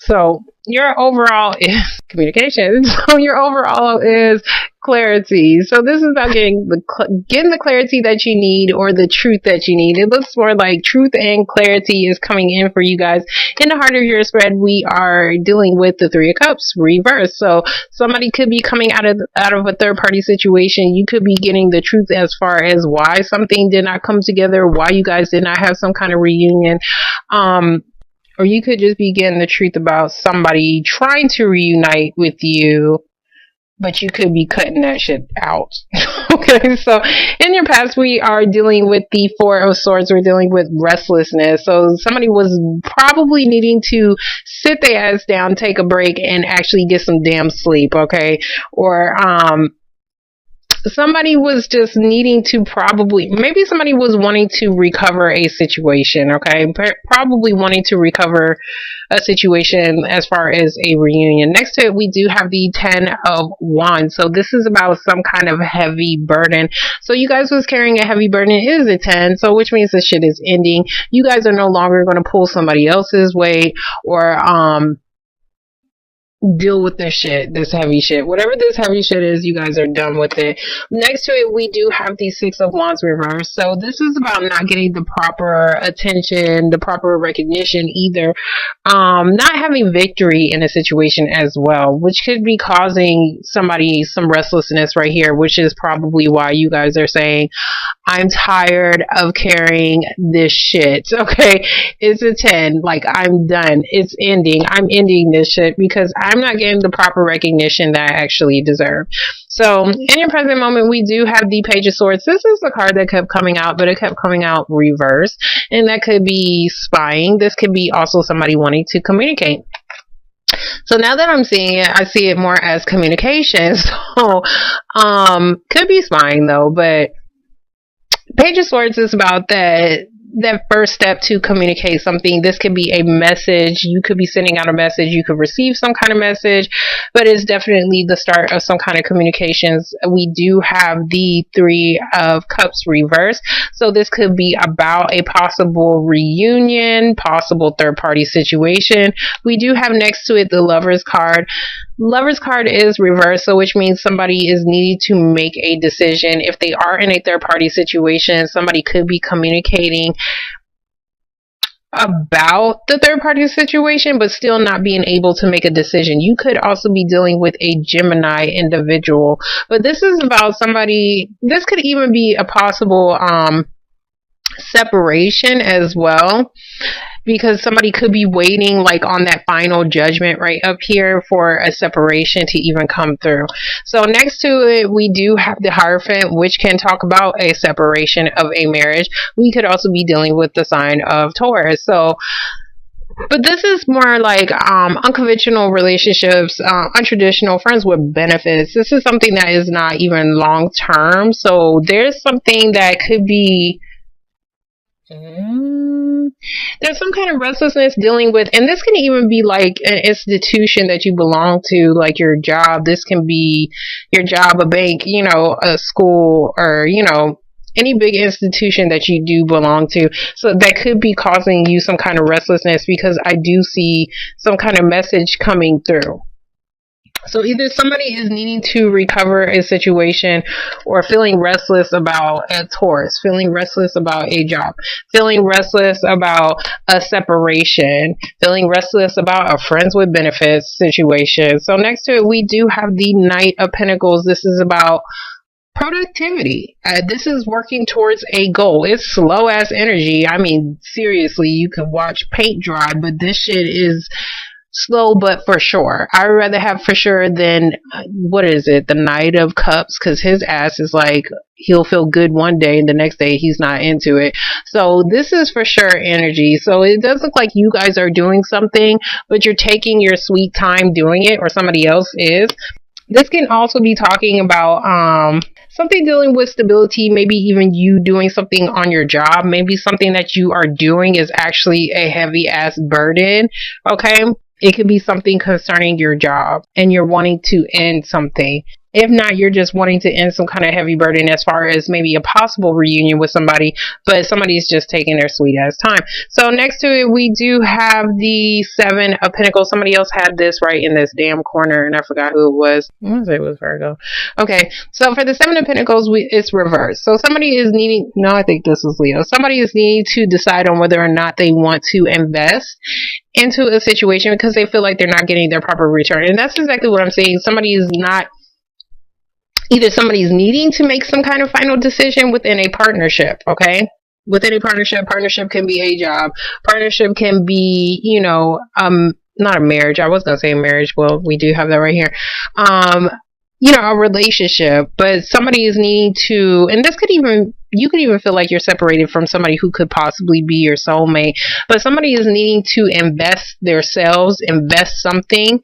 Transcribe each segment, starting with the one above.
So your overall is communication. So your overall is clarity. So this is about getting the clarity that you need, or the truth that you need. It looks more like truth and clarity is coming in for you guys. In the heart of your spread, we are dealing with the Three of Cups reverse. So somebody could be coming out of a third party situation. You could be getting the truth as far as why something did not come together, why you guys did not have some kind of reunion. Or you could just be getting the truth about somebody trying to reunite with you, but you could be cutting that shit out. Okay, so in your past, we are dealing with the Four of Swords. We're dealing with restlessness. So somebody was probably needing to sit their ass down, take a break, and actually get some damn sleep, okay? Or, somebody was just needing to maybe somebody was wanting to recover a situation, okay? Probably wanting to recover a situation as far as a reunion. Next to it, we do have the Ten of Wands. So this is about some kind of heavy burden. So you guys was carrying a heavy burden. It is a 10, so which means this shit is ending. You guys are no longer going to pull somebody else's weight, or, deal with this heavy shit. Whatever this heavy shit is, you guys are done with it. Next to it, we do have the Six of Wands reverse. So this is about not getting the proper attention, the proper recognition either. Not having victory in a situation as well, which could be causing somebody some restlessness right here, which is probably why you guys are saying, I'm tired of carrying this shit. Okay, it's a 10. Like, I'm done. It's ending. I'm ending this shit because I'm not getting the proper recognition that I actually deserve. So in your present moment, we do have the Page of Swords. This is the card that kept coming out, but it kept coming out reversed. And that could be spying. This could be also somebody wanting to communicate. So now that I'm seeing it, I see it more as communication. So, could be spying though, but Page of Swords is about that first step to communicate something. This could be a message. You could be sending out a message. You could receive some kind of message, but it's definitely the start of some kind of communications. We do have the Three of Cups reverse. So this could be about a possible reunion, possible third party situation. We do have next to it the Lover's card. Lover's card is reversed, so which means somebody is needing to make a decision. If they are in a third party situation, somebody could be communicating about the third party situation, but still not being able to make a decision. You could also be dealing with a Gemini individual, but this is about somebody, this could even be a possible separation as well, because somebody could be waiting like on that final judgment right up here for a separation to even come through. So next to it, we do have the Hierophant, which can talk about a separation of a marriage. We could also be dealing with the sign of Taurus. So, but this is more like unconventional relationships, untraditional friends with benefits. This is something that is not even long term. So there's something that could be there's some kind of restlessness dealing with, and this can even be like an institution that you belong to, like your job. This can be your job, a bank, you know, a school, or, you know, any big institution that you do belong to. So that could be causing you some kind of restlessness, because I do see some kind of message coming through. So either somebody is needing to recover a situation, or feeling restless about a Taurus, feeling restless about a job, feeling restless about a separation, feeling restless about a friends with benefits situation. So next to it, we do have the Knight of Pentacles. This is about productivity. This is working towards a goal. It's slow ass energy. I mean, seriously, you can watch paint dry, but this shit is slow but for sure. I would rather have for sure than, what is it, the Knight of Cups, because his ass is like, he'll feel good one day and the next day he's not into it. So this is for sure energy. So it does look like you guys are doing something, but you're taking your sweet time doing it, or somebody else is. This can also be talking about something dealing with stability, maybe even you doing something on your job. Maybe something that you are doing is actually a heavy ass burden. Okay, it could be something concerning your job and you're wanting to end something. If not, you're just wanting to end some kind of heavy burden as far as maybe a possible reunion with somebody, but somebody's just taking their sweet ass time. So next to it, we do have the Seven of Pentacles. Somebody else had this right in this damn corner, and I forgot who it was. I want to say it was Virgo. Okay, so for the Seven of Pentacles, it's reversed. So somebody is needing, no, I think this was Leo. Somebody is needing to decide on whether or not they want to invest into a situation because they feel like they're not getting their proper return. And that's exactly what I'm saying. Somebody is not, either somebody's needing to make some kind of final decision within a partnership, okay? Within a partnership can be a job. Partnership can be, not a marriage. I was going to say marriage. Well, we do have that right here. A relationship, but somebody is needing to, and this could even, you could even feel like you're separated from somebody who could possibly be your soulmate, but somebody is needing to invest themselves, invest something,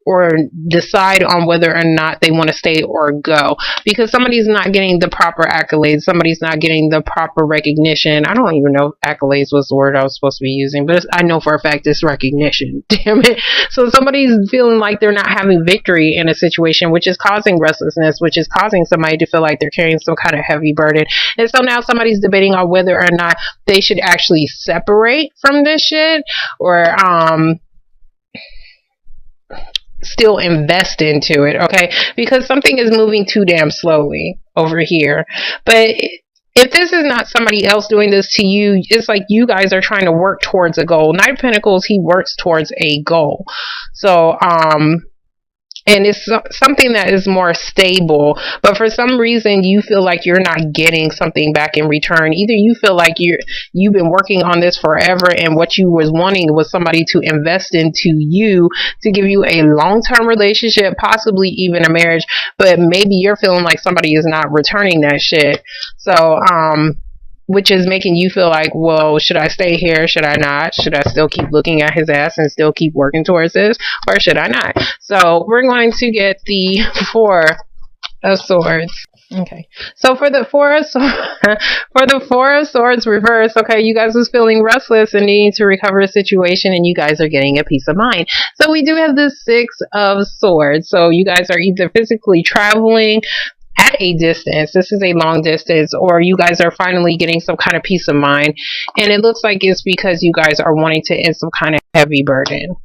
or decide on whether or not they want to stay or go, because somebody's not getting the proper accolades, somebody's not getting the proper recognition. I don't even know if accolades was the word I was supposed to be using, but I know for a fact it's recognition. Damn it. So somebody's feeling like they're not having victory in a situation, which is causing restlessness, which is causing somebody to feel like they're carrying some kind of heavy burden. And so now somebody's debating on whether or not they should actually separate from this shit, or still invest into it, okay? Because something is moving too damn slowly over here. But if this is not somebody else doing this to you, it's like you guys are trying to work towards a goal. Knight of Pentacles, he works towards a goal. So, and it's something that is more stable, but for some reason you feel like you're not getting something back in return. Either you feel like you've been working on this forever, and what you was wanting was somebody to invest into you, to give you a long-term relationship, possibly even a marriage, but maybe you're feeling like somebody is not returning that shit. So, which is making you feel like, well, should I stay here? Should I not? Should I still keep looking at his ass and still keep working towards this? Or should I not? So we're going to get the Four of Swords. Okay, so for the Four of Swords reverse, okay, you guys was feeling restless and needing to recover a situation, and you guys are getting a peace of mind. So we do have the Six of Swords. So you guys are either physically traveling at a distance, this is a long distance, or you guys are finally getting some kind of peace of mind, and it looks like it's because you guys are wanting to end some kind of heavy burden.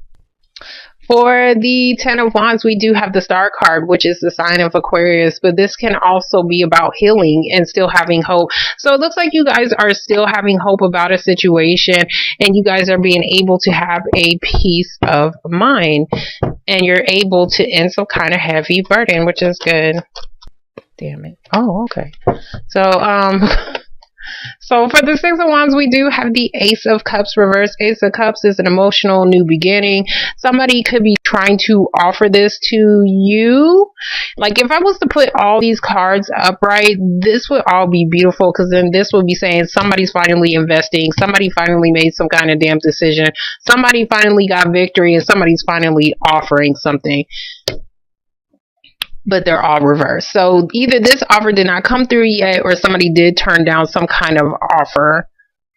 For the Ten of Wands, we do have the Star card, which is the sign of Aquarius, but this can also be about healing and still having hope. So it looks like you guys are still having hope about a situation, and you guys are being able to have a peace of mind, and you're able to end some kind of heavy burden, which is good. Damn it. Oh, okay. So, so for the Six of Wands, we do have the Ace of Cups reverse. Ace of Cups is an emotional new beginning. Somebody could be trying to offer this to you. Like, if I was to put all these cards upright, this would all be beautiful, because then this would be saying somebody's finally investing, somebody finally made some kind of damn decision, somebody finally got victory, and somebody's finally offering something. But they're all reversed. So either this offer did not come through yet, or somebody did turn down some kind of offer,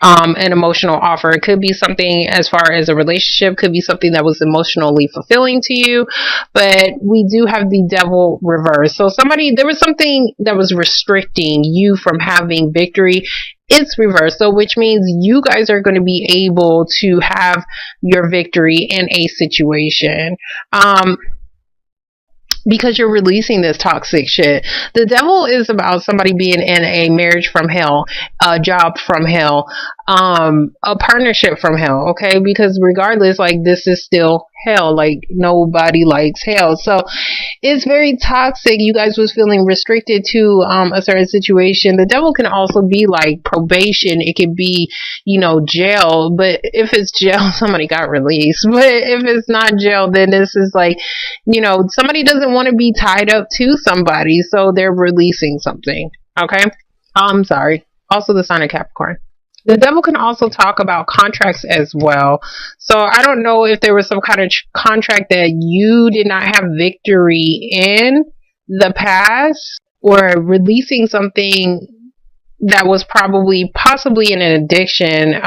an emotional offer. It could be something as far as a relationship, could be something that was emotionally fulfilling to you, but we do have the Devil reversed. So there was something that was restricting you from having victory. It's reversed, so which means you guys are going to be able to have your victory in a situation. Because you're releasing this toxic shit. The Devil is about somebody being in a marriage from hell, a job from hell, a partnership from hell, okay? Because regardless, like, this is still hell. Like, nobody likes hell. So it's very toxic. You guys was feeling restricted to a certain situation. The Devil can also be like probation. It could be, jail. But if it's jail, somebody got released. But if it's not jail, then this is like, somebody doesn't want to be tied up to somebody, so they're releasing something. Okay? I'm sorry. Also the sign of Capricorn. The Devil can also talk about contracts as well. So I don't know if there was some kind of contract that you did not have victory in the past, or releasing something that was possibly an addiction.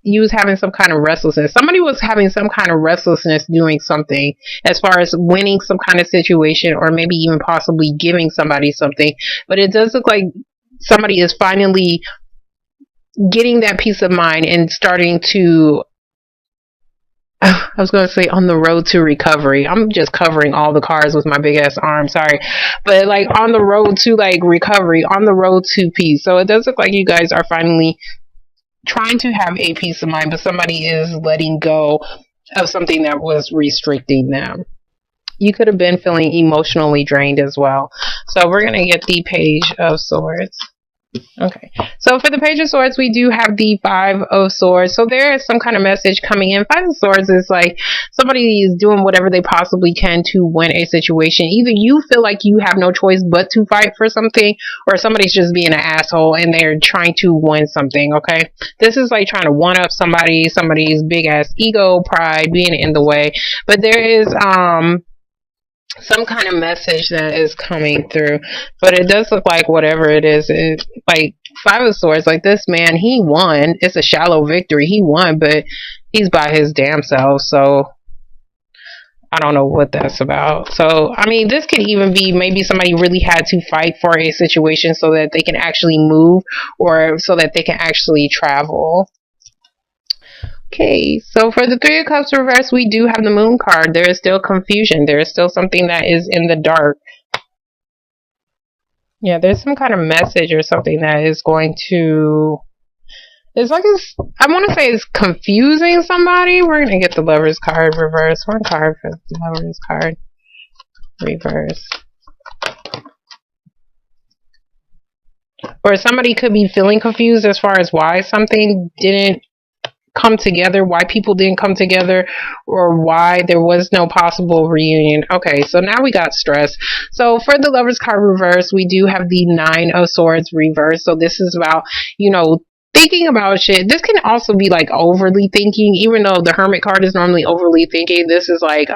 you was having some kind of restlessness. Somebody was having some kind of restlessness doing something as far as winning some kind of situation, or maybe even possibly giving somebody something. But it does look like somebody is finally getting that peace of mind and starting to, I was going to say, on the road to recovery. I'm just covering all the cards with my big ass arm. Sorry. But like on the road to like recovery, on the road to peace. So it does look like you guys are finally trying to have a peace of mind, but somebody is letting go of something that was restricting them. You could have been feeling emotionally drained as well. So we're going to get the Page of Swords. Okay, so for the Page of Swords, we do have the Five of Swords. So there is some kind of message coming in. Five of Swords is like somebody is doing whatever they possibly can to win a situation. Either you feel like you have no choice but to fight for something, or somebody's just being an asshole and they're trying to win something, okay? This is like trying to one up somebody's big ass ego, pride being in the way. But there is some kind of message that is coming through, but it does look like whatever it is, like Five of Swords, like this man, he won. It's a shallow victory. He won, but he's by his damn self, so I don't know what that's about. So, I mean, this could even be maybe somebody really had to fight for a situation so that they can actually move, or so that they can actually travel. Okay, so for the Three of Cups reverse, we do have the Moon card. There is still confusion. There is still something that is in the dark. Yeah, there's some kind of message or something that is going to... It's like I want to say it's confusing somebody. We're going to get the Lover's card reverse. One card for the Lover's card reverse. Or somebody could be feeling confused as far as why something didn't come together, why people didn't come together, or why there was no possible reunion. Okay, so now we got stress. So for the Lover's card reverse, we do have the Nine of Swords reverse. So this is about, you know, thinking about shit. This can also be like overly thinking, even though the Hermit card is normally overly thinking. This is like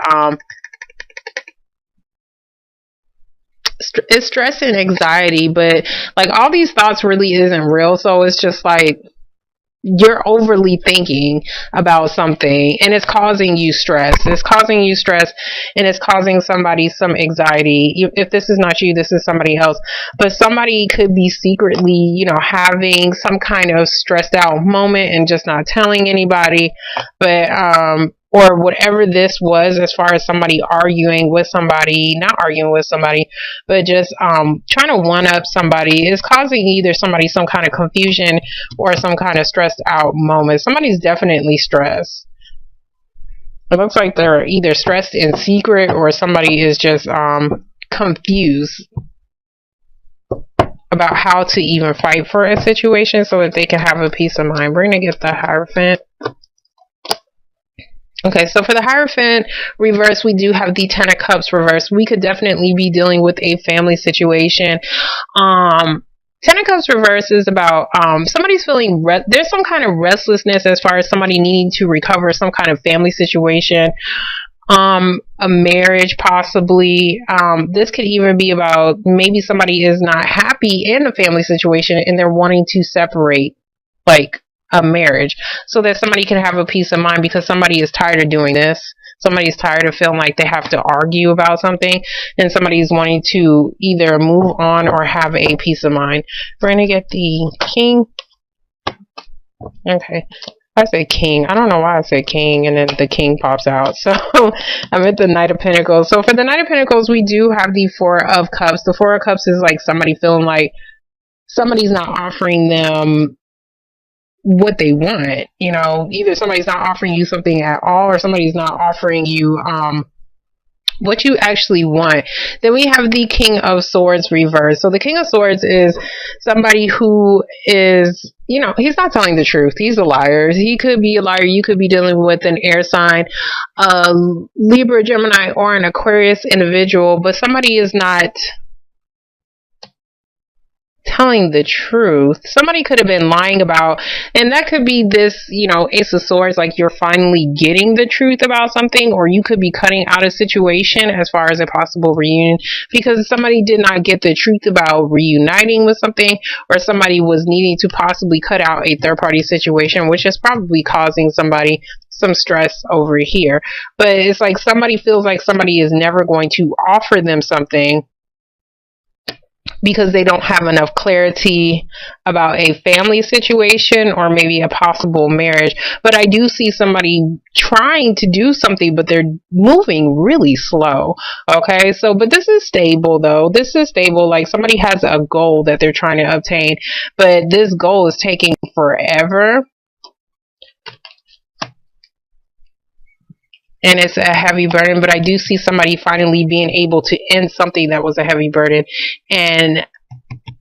it's stress and anxiety, but like all these thoughts really isn't real. So it's just like you're overly thinking about something and it's causing you stress. It's causing you stress and it's causing somebody some anxiety. If this is not you, this is somebody else. But somebody could be secretly, you know, having some kind of stressed out moment and just not telling anybody. But, or whatever this was, as far as somebody arguing with somebody, not arguing with somebody, but just trying to one up somebody, is causing either somebody some kind of confusion or some kind of stressed out moment. Somebody's definitely stressed. It looks like they're either stressed in secret, or somebody is just confused about how to even fight for a situation so that they can have a peace of mind. We're going to get the Hierophant. Okay, so for the Hierophant reverse, we do have the Ten of Cups reverse. We could definitely be dealing with a family situation. Ten of Cups reverse is about somebody's feeling there's some kind of restlessness as far as somebody needing to recover some kind of family situation, a marriage possibly. This could even be about maybe somebody is not happy in a family situation and they're wanting to separate, like a marriage, so that somebody can have a peace of mind, because somebody is tired of doing this. Somebody's tired of feeling like they have to argue about something, and somebody's wanting to either move on or have a peace of mind. We're going to get the King. Okay. I say King. I don't know why I say King and then the King pops out. So I'm at the Knight of Pentacles. So for the Knight of Pentacles, we do have the Four of Cups. The Four of Cups is like somebody feeling like somebody's not offering them what they want. You know, either somebody's not offering you something at all, or somebody's not offering you what you actually want. Then we have the King of Swords reverse. So the King of Swords is somebody who is, you know, he's not telling the truth. He's a liar. He could be a liar. You could be dealing with an air sign, a Libra, Gemini, or an Aquarius individual, but somebody is not telling the truth. Somebody could have been lying about, and that could be this, Ace of Swords, like you're finally getting the truth about something, or you could be cutting out a situation as far as a possible reunion because somebody did not get the truth about reuniting with something, or somebody was needing to possibly cut out a third party situation, which is probably causing somebody some stress over here. But it's like somebody feels like somebody is never going to offer them something because they don't have enough clarity about a family situation or maybe a possible marriage. But I do see somebody trying to do something, but they're moving really slow. Okay, so, but this is stable though. This is stable. Like somebody has a goal that they're trying to obtain, but this goal is taking forever. And it's a heavy burden, but I do see somebody finally being able to end something that was a heavy burden and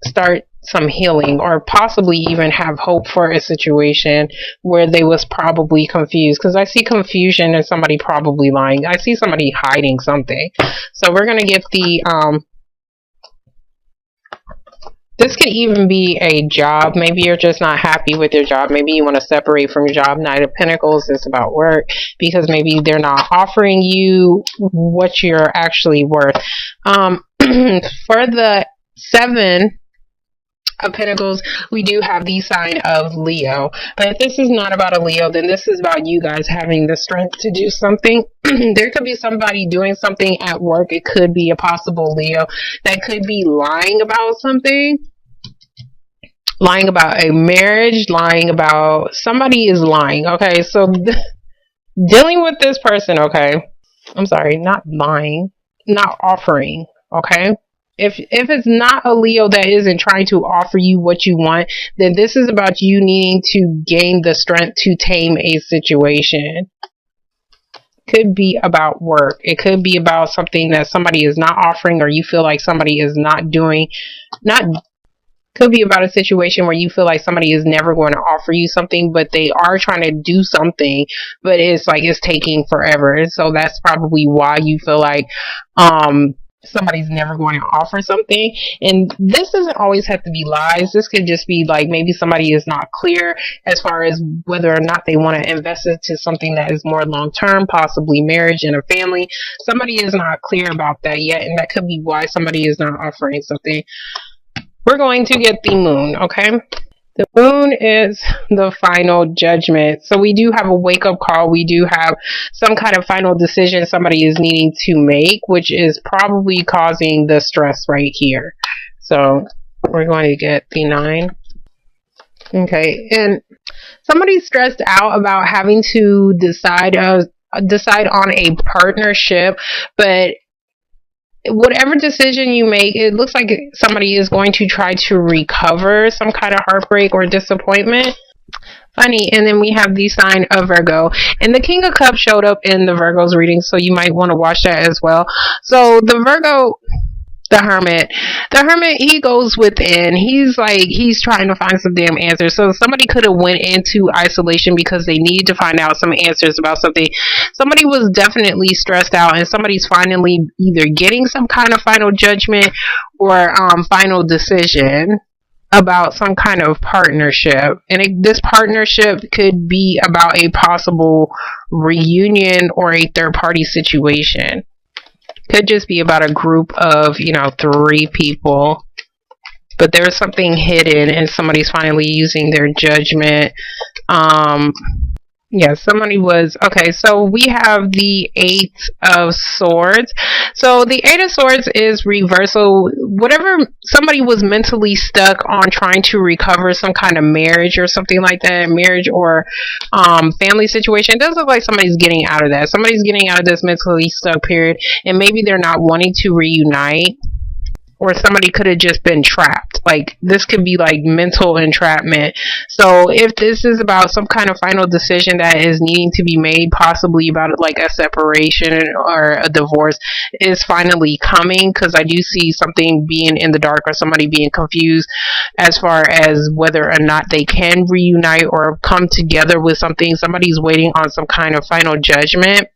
start some healing, or possibly even have hope for a situation where they was probably confused, because I see confusion and somebody probably lying. I see somebody hiding something. So we're going to get the this could even be a job. Maybe you're just not happy with your job. Maybe you want to separate from your job. Knight of Pentacles is about work, because maybe they're not offering you what you're actually worth. For the 7 of Pentacles, we do have the sign of Leo. But if this is not about a Leo, then this is about you guys having the strength to do something. There could be somebody doing something at work. It could be a possible Leo that could be lying about something. Lying about a marriage, lying about somebody is lying. Okay, so dealing with this person, okay. I'm sorry, not lying, not offering, okay. If it's not a Leo that isn't trying to offer you what you want, then this is about you needing to gain the strength to tame a situation. Could be about work. It could be about something that somebody is not offering, or you feel like somebody is not doing. Could be about a situation where you feel like somebody is never going to offer you something, but they are trying to do something, but it's like it's taking forever. And so that's probably why you feel like somebody's never going to offer something. And this doesn't always have to be lies. This could just be like maybe somebody is not clear as far as whether or not they want to invest into something that is more long term, possibly marriage and a family. Somebody is not clear about that yet, and that could be why somebody is not offering something. We're going to get the moon, okay? The moon is the final judgment. So we do have a wake-up call. We do have some kind of final decision somebody is needing to make, which is probably causing the stress right here. So we're going to get the 9. Okay, and somebody's stressed out about having to decide on a partnership, but whatever decision you make, it looks like somebody is going to try to recover some kind of heartbreak or disappointment. Funny. And then we have the sign of Virgo, and the King of Cups showed up in the Virgo's reading, so you might want to watch that as well. So the Virgo, the Hermit, he goes within. He's trying to find some damn answers. So somebody could have went into isolation because they needed to find out some answers about something. Somebody was definitely stressed out, and somebody's finally either getting some kind of final judgment or final decision about some kind of partnership. And this partnership could be about a possible reunion or a third party situation. Could just be about a group of, 3 people. But there's something hidden and somebody's finally using their judgment. Yeah, somebody was... Okay, so we have the 8 of Swords. So the 8 of Swords is reversal. Whatever somebody was mentally stuck on trying to recover some kind of marriage or something like that, marriage or family situation, it does look like somebody's getting out of that. Somebody's getting out of this mentally stuck period, and maybe they're not wanting to reunite. Or somebody could have just been trapped. Like, this could be like mental entrapment. So if this is about some kind of final decision that is needing to be made, possibly about like a separation or a divorce, is finally coming, because I do see something being in the dark or somebody being confused as far as whether or not they can reunite or come together with something. Somebody's waiting on some kind of final judgment.